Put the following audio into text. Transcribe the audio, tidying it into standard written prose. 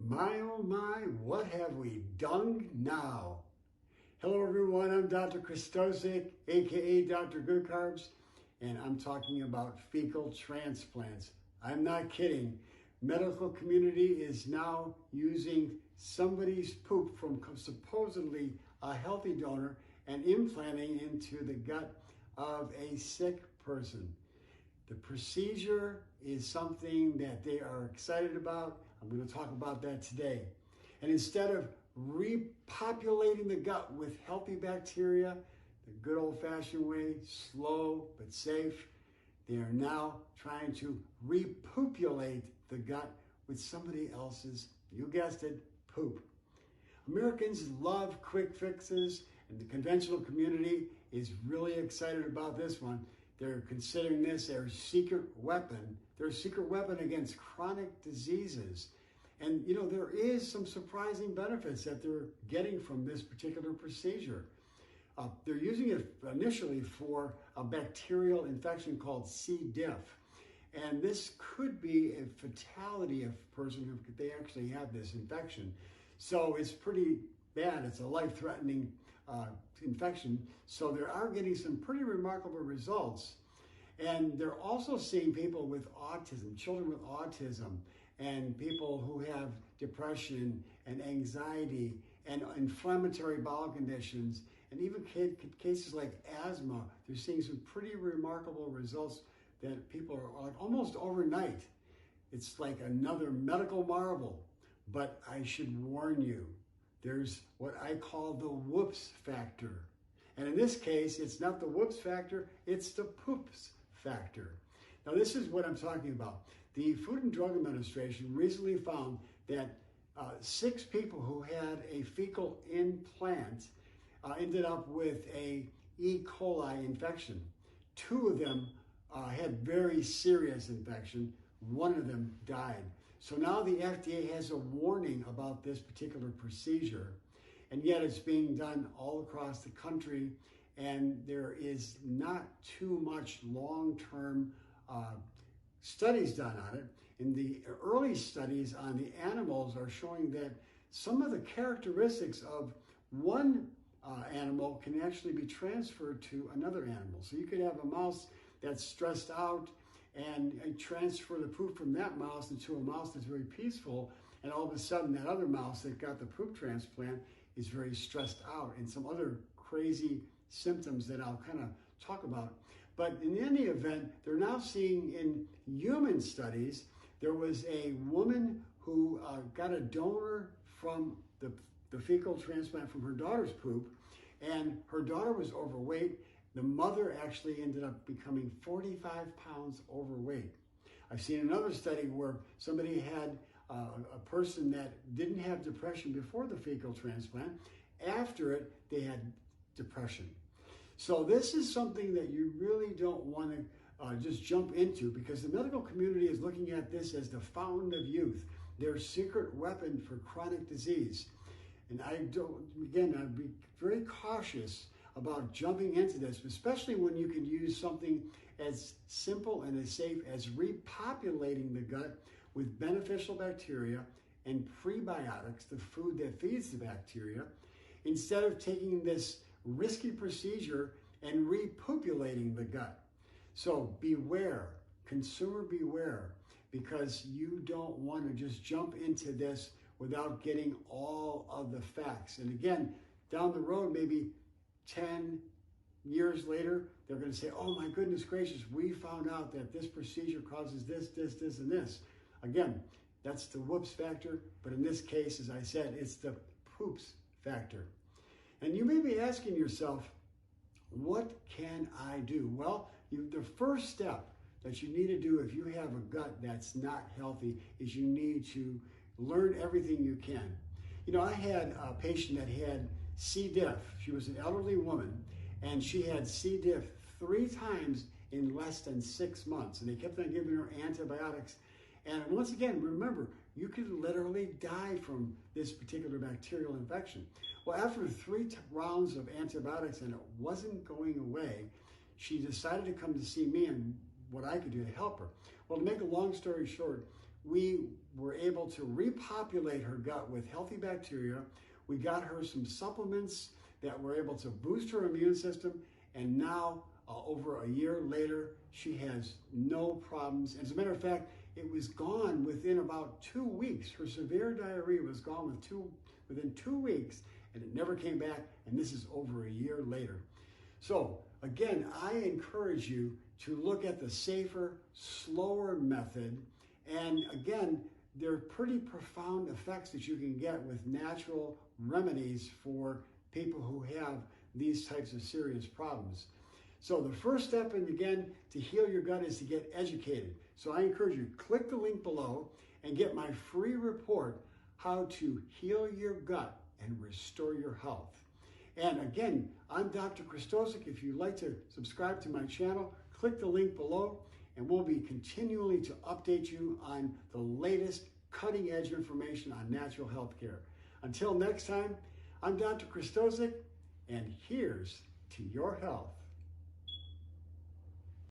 My oh my, what have we done now? Hello everyone, I'm Dr. Krystosik, aka Dr. Good Carbs, and I'm talking about fecal transplants. I'm not kidding. Medical community is now using somebody's poop from supposedly a healthy donor and implanting into the gut of a sick person. The procedure is something that they are excited about. I'm going to talk about that today. And instead of repopulating the gut with healthy bacteria, the good old-fashioned way, slow but safe, they are now trying to repopulate the gut with somebody else's, you guessed it, poop. Americans love quick fixes, and the conventional community is really excited about this one. They're considering this their secret weapon, against chronic diseases. And you know, there is some surprising benefits that they're getting from this particular procedure. They're using it initially for a bacterial infection called C. diff. And this could be a fatality of a person who they actually have this infection. So it's pretty bad. It's a life-threatening infection. So they are getting some pretty remarkable results. And they're also seeing people with autism, children with autism, and people who have depression and anxiety and inflammatory bowel conditions, and even cases like asthma. They're seeing some pretty remarkable results that people are like almost overnight. It's like another medical marvel. But I should warn you, there's what I call the whoops factor. And in this case, it's not the whoops factor, it's the poops factor. Now, this is what I'm talking about. The Food and Drug Administration recently found that 6 people who had a fecal implant ended up with a E. coli infection. 2 of them had very serious infection. 1 of them died. So now the FDA has a warning about this particular procedure, and yet it's being done all across the country, and there is not too much long-term studies done on it. And the early studies on the animals are showing that some of the characteristics of one animal can actually be transferred to another animal. So you could have a mouse that's stressed out and transfer the poop from that mouse into a mouse that's very peaceful, and all of a sudden that other mouse that got the poop transplant is very stressed out, and some other crazy symptoms that I'll kind of talk about. But in any event, they're now seeing in human studies, there was a woman who got a donor from the fecal transplant from her daughter's poop, and her daughter was overweight. The mother actually ended up becoming 45 pounds overweight. I've seen another study where somebody had a person that didn't have depression before the fecal transplant. After it, they had depression. So this is something that you really don't want to just jump into, because the medical community is looking at this as the fountain of youth, their secret weapon for chronic disease. And I'd be very cautious about jumping into this, especially when you can use something as simple and as safe as repopulating the gut with beneficial bacteria and prebiotics, the food that feeds the bacteria, instead of taking this risky procedure and repopulating the gut. So beware, consumer beware, because you don't want to just jump into this without getting all of the facts. And again, down the road, maybe 10 years later, they're going to say, oh my goodness gracious, we found out that this procedure causes this, this, and this. Again, that's the whoops factor, but in this case, as I said, it's the poops factor. And you may be asking yourself, what can I do? Well, the first step that you need to do if you have a gut that's not healthy is you need to learn everything you can. You know, I had a patient that had C. diff. She was an elderly woman, and she had C. diff 3 times in less than 6 months, and they kept on giving her antibiotics. And once again, remember, you could literally die from this particular bacterial infection. Well, after 3 rounds of antibiotics and it wasn't going away, she decided to come to see me and what I could do to help her. Well, to make a long story short, we were able to repopulate her gut with healthy bacteria. We got her some supplements that were able to boost her immune system, and now over a year later, she has no problems. As a matter of fact, it was gone within about 2 weeks. Her severe diarrhea was gone within 2 weeks, and it never came back, and this is over a year later. So again, I encourage you to look at the safer, slower method, and again, there are pretty profound effects that you can get with natural remedies for people who have these types of serious problems. So the first step, and again, to heal your gut is to get educated. So I encourage you, click the link below and get my free report, How to Heal Your Gut and Restore Your Health. And again, I'm Dr. Krystosik. If you'd like to subscribe to my channel, click the link below, and we'll be continually to update you on the latest cutting edge information on natural health care. Until next time, I'm Dr. Krystosik, and here's to your health.